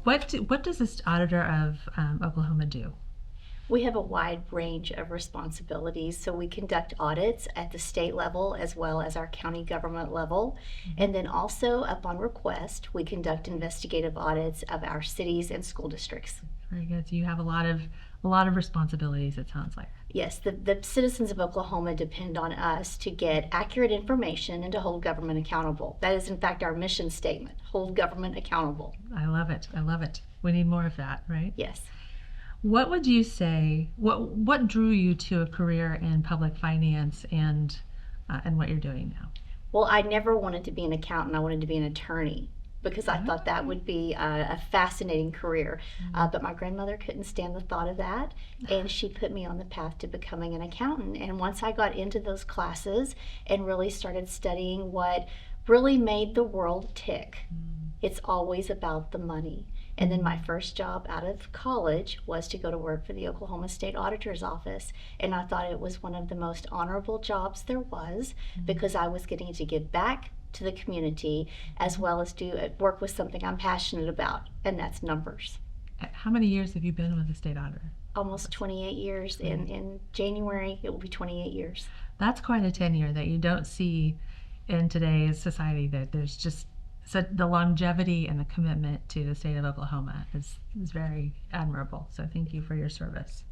What does the auditor of Oklahoma do? We have a wide range of responsibilities, so we conduct audits at the state level as well as our county government level. And then also, upon request, we conduct investigative audits of our cities and school districts. Very good. So you have a lot of responsibilities, it sounds like. Yes, the citizens of Oklahoma depend on us to get accurate information and to hold government accountable. That is, in fact, our mission statement: hold government accountable. I love it. I love it. We need more of that, right? Yes. What would you say, what drew you to a career in public finance and what you're doing now? Well, I never wanted to be an accountant. I wanted to be an attorney because I thought that would be a fascinating career. But my grandmother couldn't stand the thought of that, and she put me on the path to becoming an accountant. And once I got into those classes and really started studying what really made the world tick, it's always about the money. And then my first job out of college was to go to work for the Oklahoma State Auditor's Office. And I thought it was one of the most honorable jobs there was because I was getting to give back to the community as well as do work with something I'm passionate about, and that's numbers. How many years have you been with the state auditor? Almost 28 years. In January, it will be 28 years. That's quite a tenure that you don't see in today's society, that there's just so the longevity and the commitment to the state of Oklahoma is very admirable. So thank you for your service.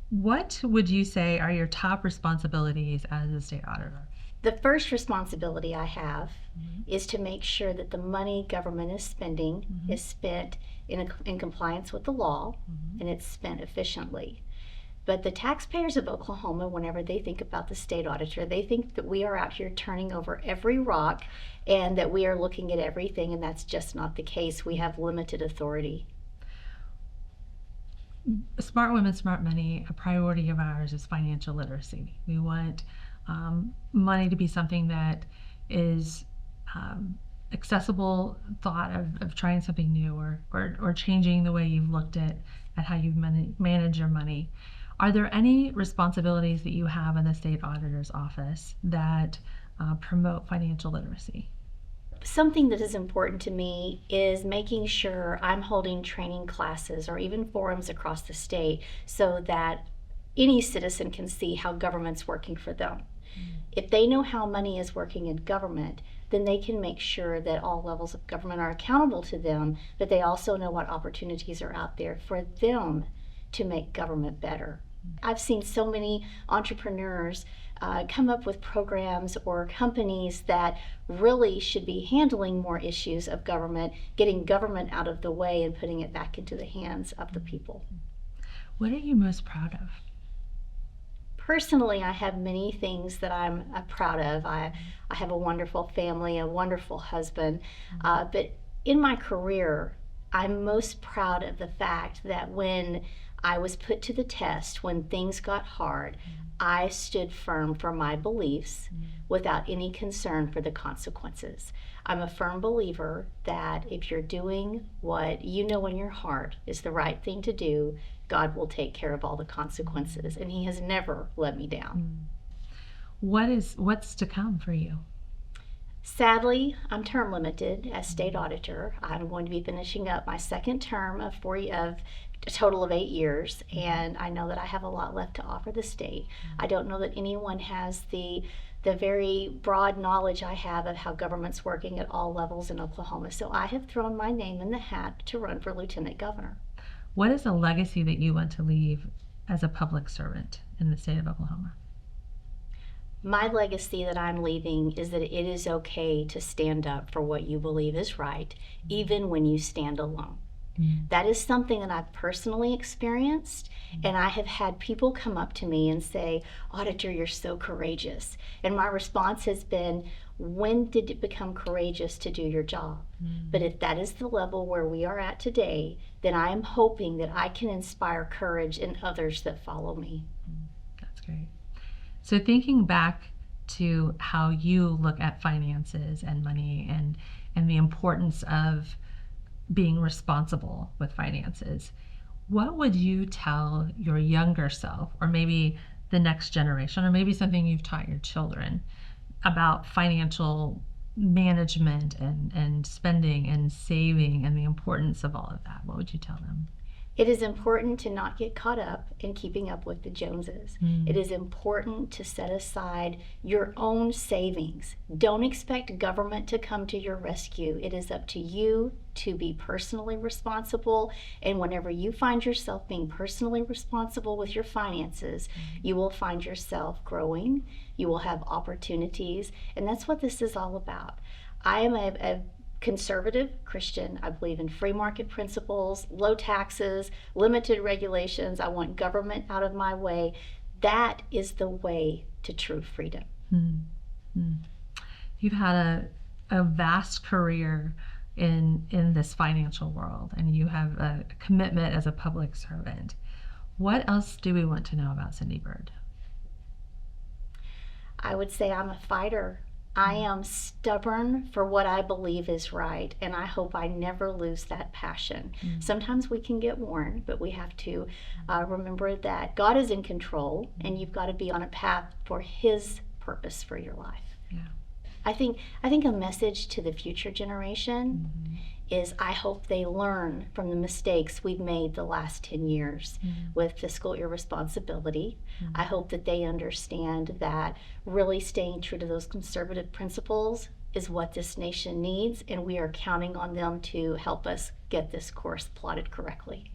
What would you say are your top responsibilities as a state auditor? The first responsibility I have is to make sure that the money government is spending is spent in compliance with the law and it's spent efficiently. But the taxpayers of Oklahoma, whenever they think about the state auditor, they think that we are out here turning over every rock and that we are looking at everything, and that's just not the case. We have limited authority. Smart Women, Smart Money, a priority of ours is financial literacy. We want money to be something that is accessible, thought of trying something new or changing the way you've looked at how you manage your money. Are there any responsibilities that you have in the state auditor's office that promote financial literacy? Something that is important to me is making sure I'm holding training classes or even forums across the state so that any citizen can see how government's working for them. If they know how money is working in government, then they can make sure that all levels of government are accountable to them, but they also know what opportunities are out there for them to make government better. I've seen so many entrepreneurs come up with programs or companies that really should be handling more issues of government, getting government out of the way and putting it back into the hands of the people. What are you most proud of? Personally, I have many things that I'm proud of. I have a wonderful family, a wonderful husband, but in my career, I'm most proud of the fact that when I was put to the test, when things got hard, I stood firm for my beliefs without any concern for the consequences. I'm a firm believer that if you're doing what you know in your heart is the right thing to do, God will take care of all the consequences, and He has never let me down. What's to come for you? Sadly, I'm term limited as state auditor. I'm going to be finishing up my second term of a total of 8 years, and I know that I have a lot left to offer the state. I don't know that anyone has the very broad knowledge I have of how government's working at all levels in Oklahoma, so I have thrown my name in the hat to run for lieutenant governor. What is a legacy that you want to leave as a public servant in the state of Oklahoma? My legacy that I'm leaving is that it is okay to stand up for what you believe is right, even when you stand alone. That is something that I've personally experienced, and I have had people come up to me and say, "Auditor, you're so courageous." And my response has been, when did it become courageous to do your job? But if that is the level where we are at today, then I am hoping that I can inspire courage in others that follow me. That's great. So thinking back to how you look at finances and money and the importance of being responsible with finances, what would you tell your younger self, or maybe the next generation, or maybe something you've taught your children about financial management and spending and saving and the importance of all of that, what would you tell them? It is important to not get caught up in keeping up with the Joneses. It is important to set aside your own savings. Don't expect government to come to your rescue. It is up to you to be personally responsible. And whenever you find yourself being personally responsible with your finances, you will find yourself growing. You will have opportunities. And that's what this is all about. I am a conservative Christian. I believe in free market principles, low taxes, limited regulations. I want government out of my way. That is the way to true freedom. You've had a vast career in this financial world, and you have a commitment as a public servant. What else do we want to know about Cindy Byrd? I would say I'm a fighter. I am stubborn for what I believe is right, and I hope I never lose that passion. Sometimes we can get worn, but we have to remember that God is in control, and you've got to be on a path for His purpose for your life. Yeah. I think a message to the future generation is I hope they learn from the mistakes we've made the last 10 years with fiscal irresponsibility. I hope that they understand that really staying true to those conservative principles is what this nation needs, and we are counting on them to help us get this course plotted correctly.